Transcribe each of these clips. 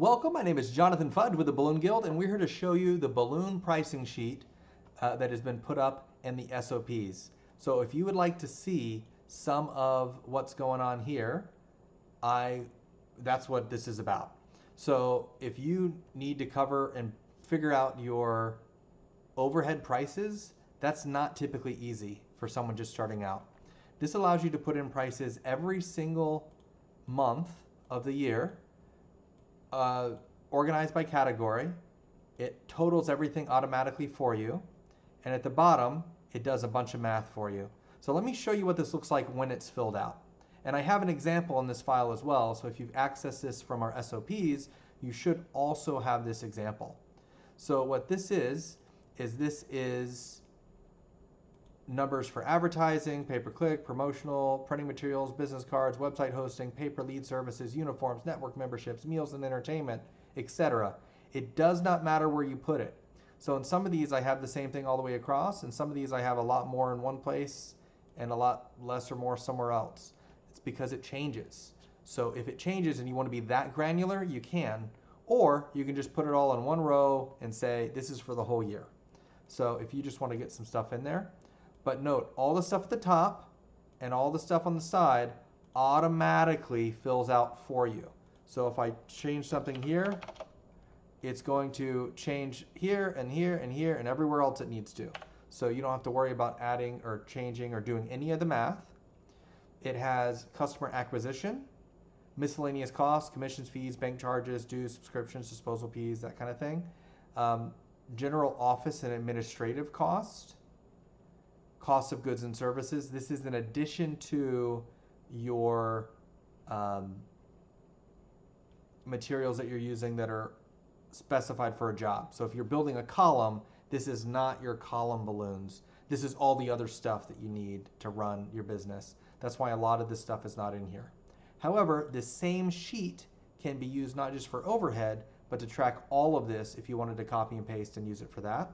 Welcome, my name is Jonathan Fudge with the Balloon Guild, and we're here to show you the balloon pricing sheet that has been put up in the SOPs. So if you would like to see some of what's going on here, that's what this is about. So if you need to cover and figure out your overhead prices, that's not typically easy for someone just starting out. This allows you to put in prices every single month of the year, organized by category. It totals everything automatically for you. And at the bottom, it does a bunch of math for you. So let me show you what this looks like when it's filled out. And I have an example in this file as well. So if you've accessed this from our SOPs, you should also have this example. So what this is numbers for advertising, pay-per-click, promotional, printing materials, business cards, website hosting, pay-per-lead services, uniforms, network memberships, meals and entertainment, etc. It does not matter where you put it. So in some of these I have the same thing all the way across, and some of these I have a lot more in one place and a lot less or more somewhere else. It's because it changes. So if it changes and you want to be that granular, you can, or you can just put it all in one row and say this is for the whole year. So if you just want to get some stuff in there, but note, all the stuff at the top and all the stuff on the side automatically fills out for you. So if I change something here, it's going to change here and here and here and everywhere else it needs to. So you don't have to worry about adding or changing or doing any of the math. It has customer acquisition, miscellaneous costs, commissions, fees, bank charges, dues, subscriptions, disposal fees, that kind of thing. General office and administrative costs. Cost of goods and services. This is in addition to your materials that you're using that are specified for a job. So if you're building a column, this is not your column balloons. This is all the other stuff that you need to run your business. That's why a lot of this stuff is not in here. However, this same sheet can be used not just for overhead, but to track all of this if you wanted to copy and paste and use it for that.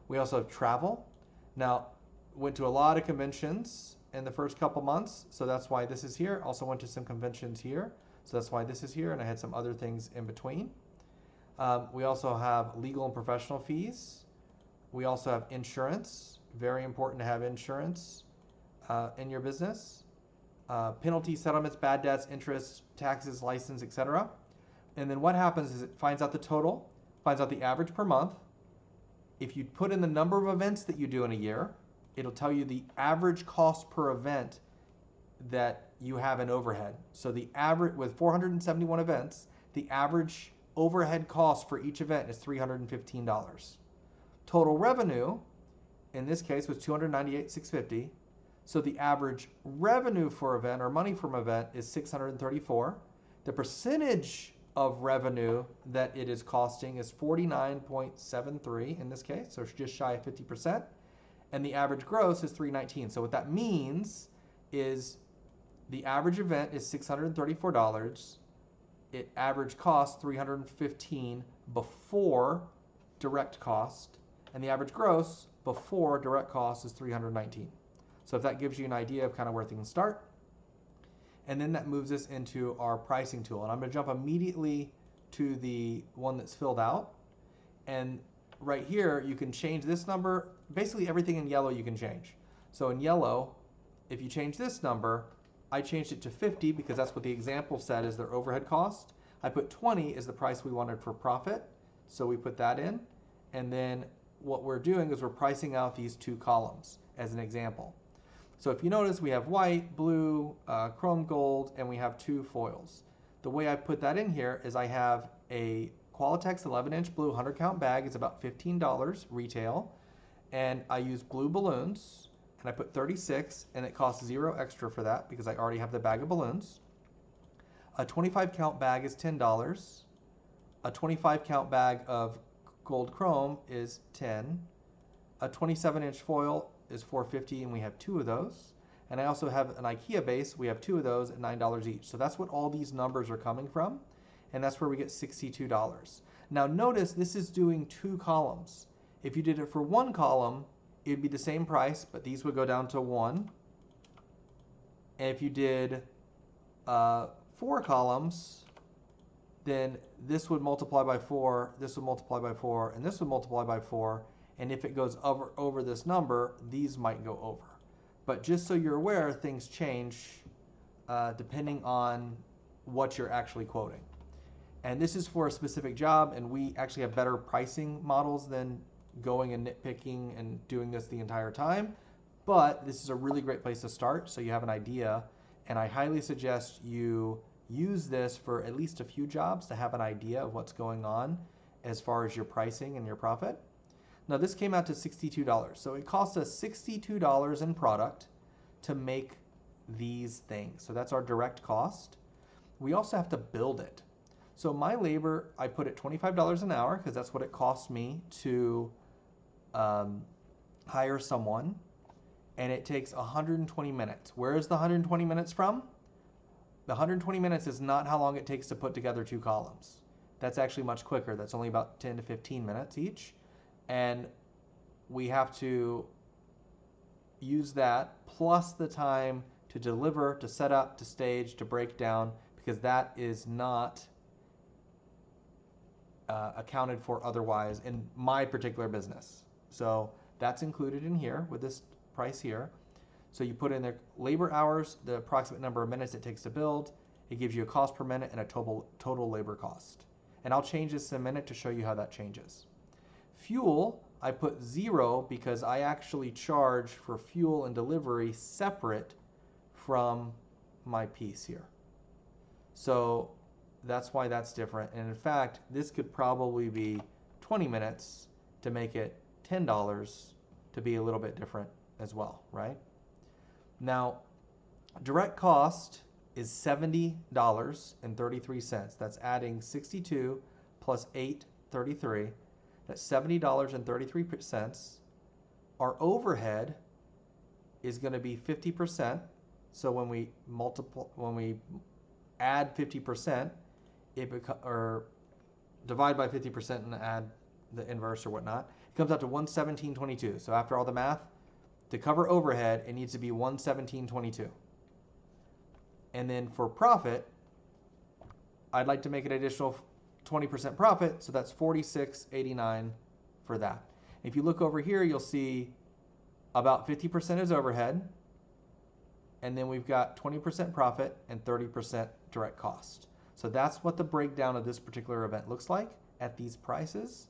We also have travel. Now, went to a lot of conventions in the first couple months, so that's why this is here. Also went to some conventions here, so that's why this is here, and I had some other things in between. We also have legal and professional fees. We also have insurance. Very important to have insurance in your business. Penalty settlements, bad debts, interest, taxes, license, etc. And then what happens is it finds out the total, finds out the average per month. If you put in the number of events that you do in a year, it'll tell you the average cost per event that you have in overhead. So the average, with 471 events, the average overhead cost for each event is $315. Total revenue, in this case, was $298,650. So the average revenue for event, or money from event, is $634. The percentage of revenue that it is costing is 49.73 in this case, so it's just shy of 50%. And the average gross is $319. So what that means is the average event is $634. It average cost $315 before direct cost, and the average gross before direct cost is $319. So if that gives you an idea of kind of where things start. And then that moves us into our pricing tool. And I'm going to jump immediately to the one that's filled out. And right here, you can change this number. Basically, everything in yellow you can change. So in yellow, if you change this number, I changed it to 50 because that's what the example said is their overhead cost. I put 20 as the price we wanted for profit. So we put that in. And then what we're doing is we're pricing out these two columns as an example. So if you notice, we have white, blue, chrome gold, and we have two foils. The way I put that in here is I have a Qualitex 11-inch blue 100-count bag. It's about $15 retail. And I use blue balloons, and I put 36, and it costs $0 extra for that because I already have the bag of balloons. A 25-count bag is $10. A 25-count bag of gold chrome is $10. A 27-inch foil is $4.50, and we have two of those. And I also have an IKEA base. We have two of those at $9 each. So that's what all these numbers are coming from, and that's where we get $62. Now notice this is doing two columns. If you did it for one column, it would be the same price, but these would go down to 1. And if you did 4 columns, then this would multiply by 4, this would multiply by 4, and this would multiply by 4. And if it goes over this number, these might go over. But just so you're aware, things change depending on what you're actually quoting. And this is for a specific job, and we actually have better pricing models than going and nitpicking and doing this the entire time. But this is a really great place to start so you have an idea. And I highly suggest you use this for at least a few jobs to have an idea of what's going on as far as your pricing and your profit. Now this came out to $62. So it cost us $62 in product to make these things. So that's our direct cost. We also have to build it. So my labor, I put at $25 an hour because that's what it cost me to hire someone. And it takes 120 minutes. Where is the 120 minutes from? The 120 minutes is not how long it takes to put together 2 columns. That's actually much quicker. That's only about 10 to 15 minutes each. And we have to use that plus the time to deliver, to set up, to stage, to break down, because that is not accounted for otherwise in my particular business. So that's included in here with this price here. So you put in the labor hours, the approximate number of minutes it takes to build. It gives you a cost per minute and a total labor cost. And I'll change this in a minute to show you how that changes. Fuel, I put 0 because I actually charge for fuel and delivery separate from my piece here. So that's why that's different. And in fact, this could probably be 20 minutes to make it $10 to be a little bit different as well, right? Now, direct cost is $70.33. That's adding 62 plus 8.33. That's $70.33. Our overhead is going to be 50%. So when we add 50%, or divide by 50% and add the inverse or whatnot, it comes out to 117.22. So after all the math, to cover overhead, it needs to be 117.22. And then for profit, I'd like to make an additional 20% profit, so that's 46.89 for that. If you look over here, you'll see about 50% is overhead, and then we've got 20% profit and 30% direct cost. So that's what the breakdown of this particular event looks like at these prices.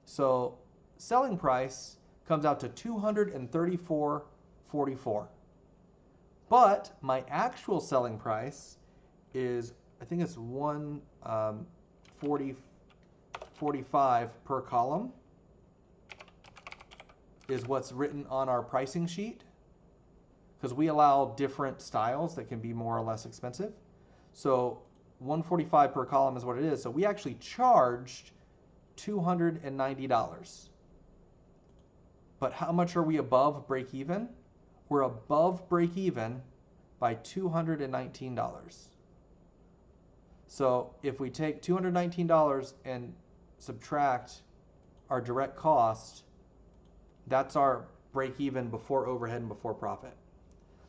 So selling price comes out to $234.44. But my actual selling price is, I think it's $140.45 per column is what's written on our pricing sheet, because we allow different styles that can be more or less expensive. So $145 per column is what it is. So we actually charged $290. But how much are we above break even? We're above break even by $219. So if we take $219 and subtract our direct cost, that's our break even before overhead and before profit.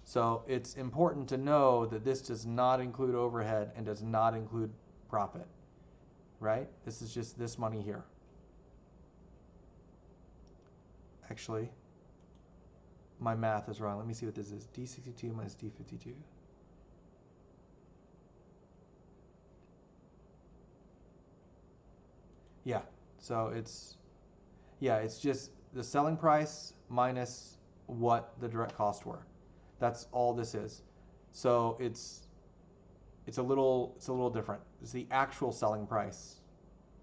So it's important to know that this does not include overhead and does not include profit, right? This is just this money here. Actually, my math is wrong. Let me see what this is. D62 minus D52. Yeah, so it's just the selling price minus what the direct costs were. That's all this is. So it's a little different. It's the actual selling price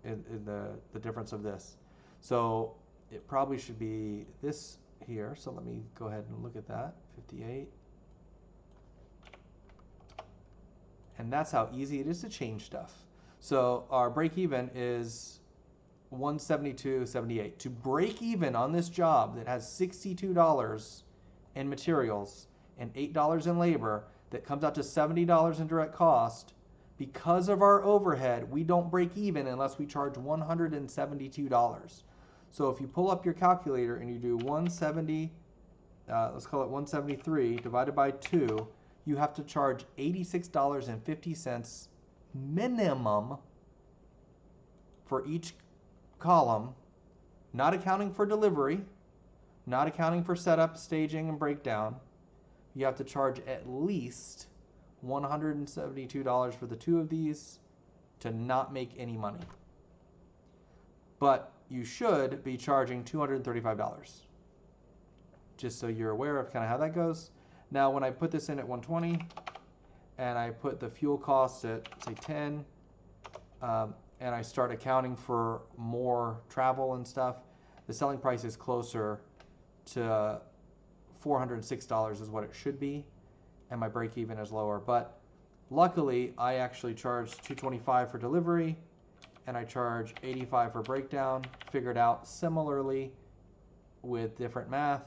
in the difference of this. So it probably should be this here. So let me go ahead and look at that. 58. And that's how easy it is to change stuff. So our break even is 172.78. To break even on this job that has $62 in materials and $8 in labor, that comes out to $70 in direct cost, because of our overhead, we don't break even unless we charge $172. So if you pull up your calculator and you do 170, let's call it 173 divided by 2, you have to charge $86.50 minimum for each column, not accounting for delivery, not accounting for setup, staging, and breakdown, you have to charge at least $172 for the two of these to not make any money. But you should be charging $235, just so you're aware of kind of how that goes. Now, when I put this in at 120 and I put the fuel costs at, say, 10, and I start accounting for more travel and stuff, the selling price is closer to $406 is what it should be, and my break even is lower. But luckily, I actually charge $225 for delivery, and I charge $85 for breakdown, figured out similarly with different math,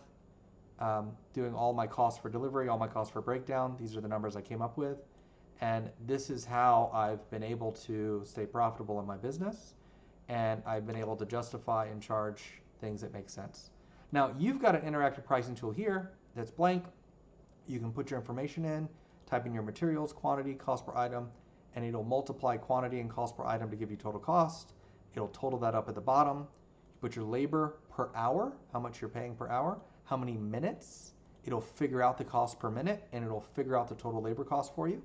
doing all my costs for delivery, all my costs for breakdown. These are the numbers I came up with. And this is how I've been able to stay profitable in my business, and I've been able to justify and charge things that make sense. Now, you've got an interactive pricing tool here that's blank. You can put your information in, type in your materials, quantity, cost per item, and it'll multiply quantity and cost per item to give you total cost. It'll total that up at the bottom. You put your labor per hour, how much you're paying per hour, how many minutes. It'll figure out the cost per minute, and it'll figure out the total labor cost for you.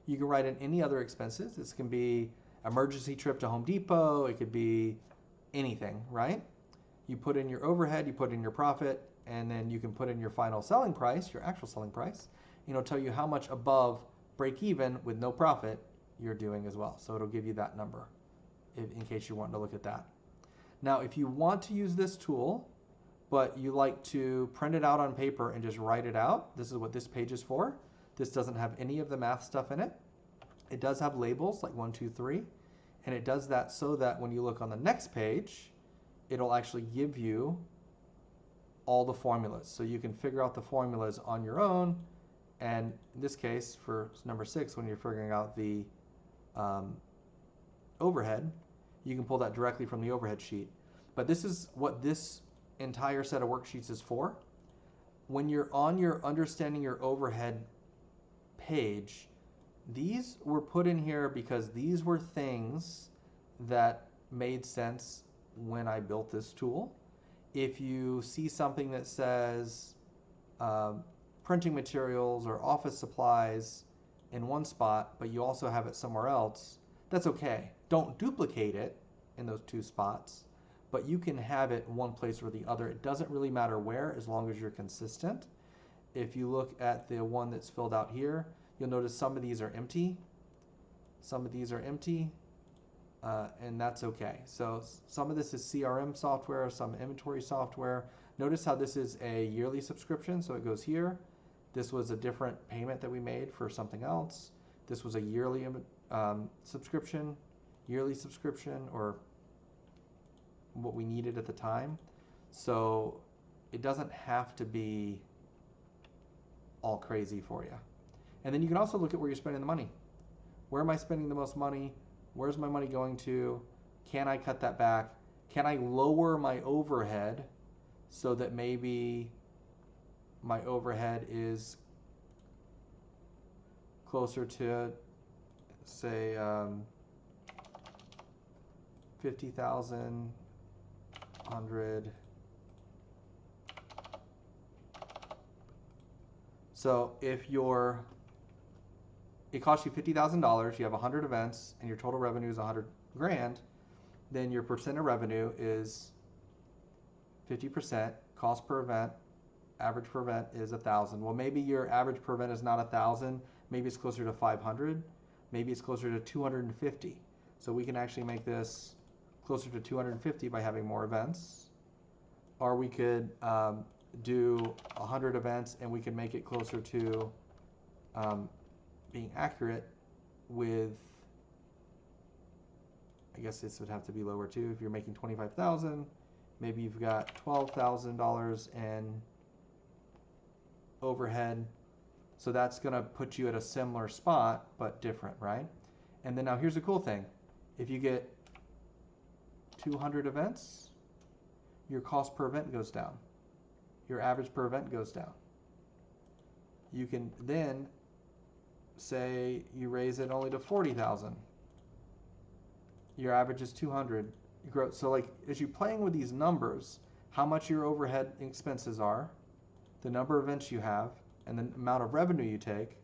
You can write in any other expenses. This can be emergency trip to Home Depot. It could be anything, right? You put in your overhead, you put in your profit, and then you can put in your final selling price, your actual selling price. It'll tell you how much above break even with no profit you're doing as well. So it'll give you that number in case you want to look at that. Now, if you want to use this tool, but you like to print it out on paper and just write it out, this is what this page is for. This doesn't have any of the math stuff in it. It does have labels like 1, 2, 3, and it does that so that when you look on the next page, it'll actually give you all the formulas. So you can figure out the formulas on your own, and in this case, for number 6, when you're figuring out the overhead, you can pull that directly from the overhead sheet. But this is what this entire set of worksheets is for. When you're on your understanding your overhead page, these were put in here because these were things that made sense when I built this tool. If you see something that says printing materials or office supplies in one spot, but you also have it somewhere else, that's okay. Don't duplicate it in those two spots, but you can have it one place or the other. It doesn't really matter where, as long as you're consistent. If you look at the one that's filled out here, you'll notice some of these are empty. Some of these are empty, and that's okay. So some of this is CRM software, some inventory software. Notice how this is a yearly subscription, so it goes here. This was a different payment that we made for something else. This was a yearly subscription, or what we needed at the time. So it doesn't have to be all crazy for you. And then you can also look at where you're spending the money. Where am I spending the most money? Where's my money going to? Can I cut that back? Can I lower my overhead so that maybe my overhead is closer to, say, 50,000, 100. So if it costs you $50,000, you have 100 events, and your total revenue is 100 grand, then your percent of revenue is 50%. Cost per event, average per event is 1,000. Well, maybe your average per event is not 1,000. Maybe it's closer to 500. Maybe it's closer to 250. So we can actually make this closer to 250 by having more events. Or we could do 100 events, and we can make it closer to being accurate with, I guess this would have to be lower too. If you're making 25,000, maybe you've got $12,000 in overhead. So that's going to put you at a similar spot, but different, right? And then now here's the cool thing. If you get 200 events, your cost per event goes down. Your average per event goes down. You can then say you raise it only to 40,000. your average is 200. You grow, so like as you're playing with these numbers, how much your overhead expenses are, the number of events you have, and the amount of revenue you take,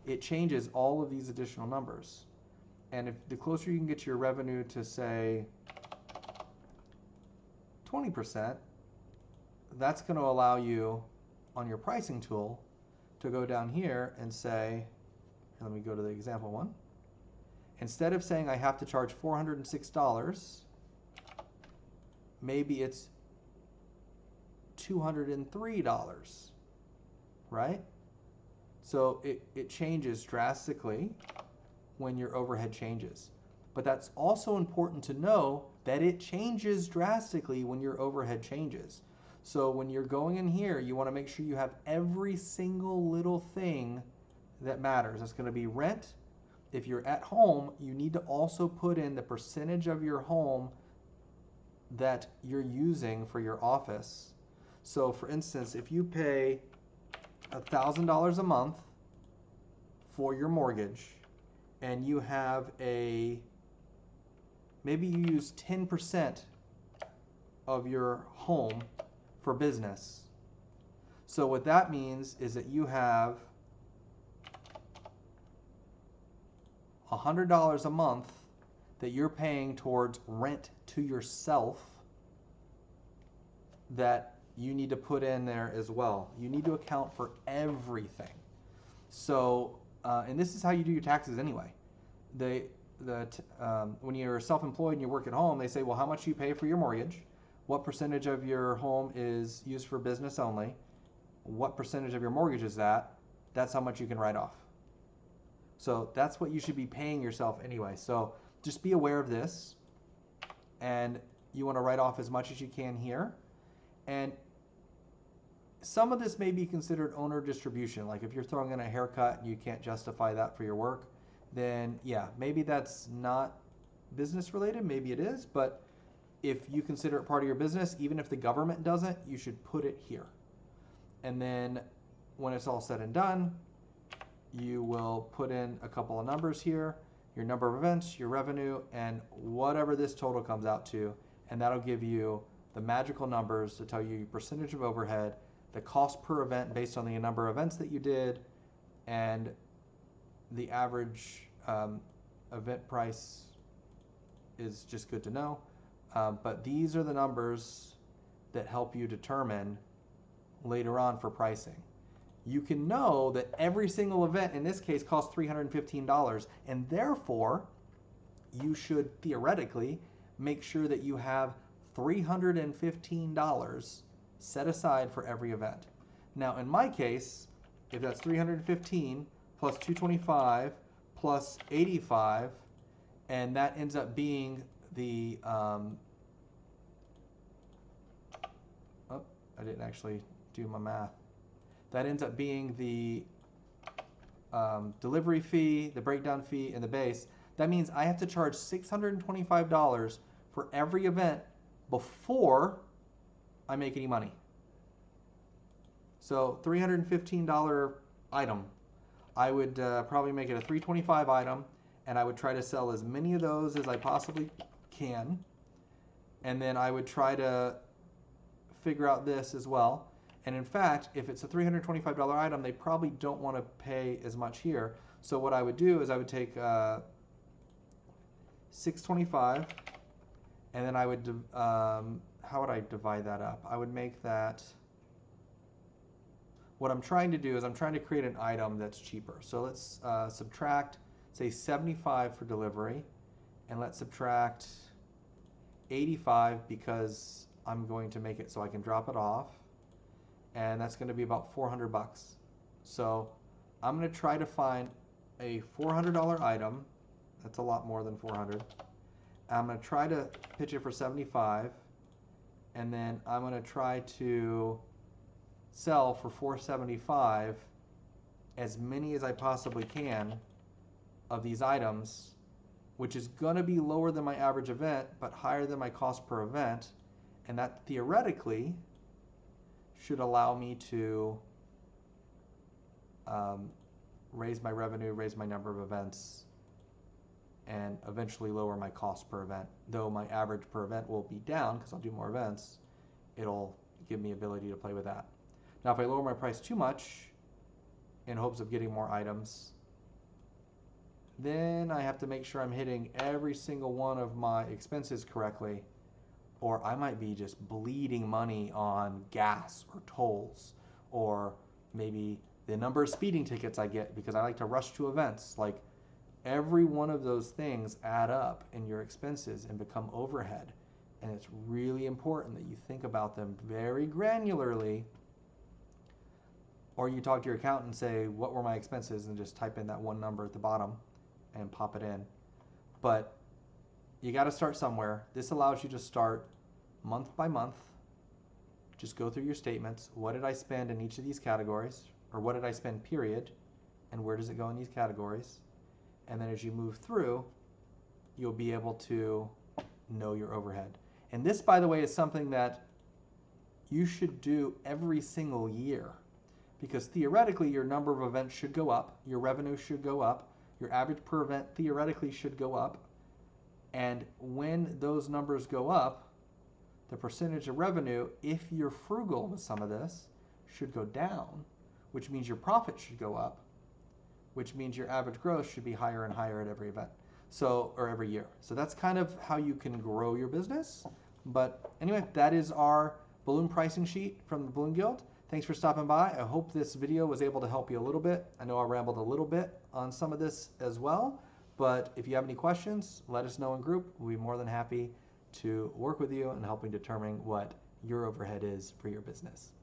it changes all of these additional numbers. And if the closer you can get your revenue to say 20%, that's going to allow you on your pricing tool to go down here and say, let me go to the example one. Instead of saying I have to charge $406, maybe it's $203, right? So it changes drastically when your overhead changes. But that's also important to know that it changes drastically when your overhead changes. So when you're going in here, you want to make sure you have every single little thing that matters. It's going to be rent. If you're at home, you need to also put in the percentage of your home that you're using for your office. So for instance, if you pay $1,000 a month for your mortgage and you have maybe you use 10% of your home for business. So what that means is that you have $100 a month that you're paying towards rent to yourself that you need to put in there as well. You need to account for everything. So, and this is how you do your taxes anyway. When you're self-employed and you work at home, they say, well, how much do you pay for your mortgage? What percentage of your home is used for business only? What percentage of your mortgage is that? That's how much you can write off. So that's what you should be paying yourself anyway. So just be aware of this, and you want to write off as much as you can here. And some of this may be considered owner distribution. Like if you're throwing in a haircut and you can't justify that for your work, then yeah, maybe that's not business related, maybe it is, but if you consider it part of your business, even if the government doesn't, you should put it here. And then when it's all said and done, you will put in a couple of numbers here, your number of events, your revenue, and whatever this total comes out to, and that'll give you the magical numbers to tell you your percentage of overhead, the cost per event based on the number of events that you did, and the average event price is just good to know. But these are the numbers that help you determine later on for pricing. You can know that every single event in this case costs $315, and therefore you should theoretically make sure that you have $315 set aside for every event. Now in my case, if that's 315 plus 225 plus 85, and that ends up being the I didn't actually do my math. That ends up being the delivery fee, the breakdown fee, and the base. That means I have to charge $625 for every event before I make any money. So $315 item. I would probably make it a $325 item, and I would try to sell as many of those as I possibly can. And then I would try to figure out this as well. And in fact, if it's a $325 item, they probably don't want to pay as much here. So what I would do is I would take $625, and then I would, how would I divide that up? I would make that, what I'm trying to do is I'm trying to create an item that's cheaper. So let's subtract, say 75 for delivery, and let's subtract 85 because I'm going to make it so I can drop it off. And that's going to be about $400. So I'm going to try to find a $400 item. That's a lot more than 400. I'm going to try to pitch it for 75, and then I'm going to try to sell for 475 as many as I possibly can of these items, which is going to be lower than my average event but higher than my cost per event, and that theoretically should allow me to raise my revenue, raise my number of events, and eventually lower my cost per event. Though my average per event will be down because I'll do more events, it'll give me ability to play with that. Now, if I lower my price too much in hopes of getting more items, then I have to make sure I'm hitting every single one of my expenses correctly, or I might be just bleeding money on gas or tolls, or maybe the number of speeding tickets I get because I like to rush to events. Like, every one of those things add up in your expenses and become overhead. And it's really important that you think about them very granularly, or you talk to your accountant and say, what were my expenses, and just type in that one number at the bottom and pop it in. But you got to start somewhere. This allows you to start month by month. Just go through your statements. What did I spend in each of these categories? Or what did I spend, period? And where does it go in these categories? And then as you move through, you'll be able to know your overhead. And this, by the way, is something that you should do every single year, because theoretically your number of events should go up, your revenue should go up, your average per event theoretically should go up, and when those numbers go up, the percentage of revenue, if you're frugal with some of this, should go down, which means your profit should go up, which means your average growth should be higher and higher at every event, or every year. So that's kind of how you can grow your business. But anyway, that is our balloon pricing sheet from the Balloon Guild. Thanks for stopping by. I hope this video was able to help you a little bit. I know I rambled a little bit on some of this as well, but if you have any questions, let us know in group. We'll be more than happy to work with you in helping determine what your overhead is for your business.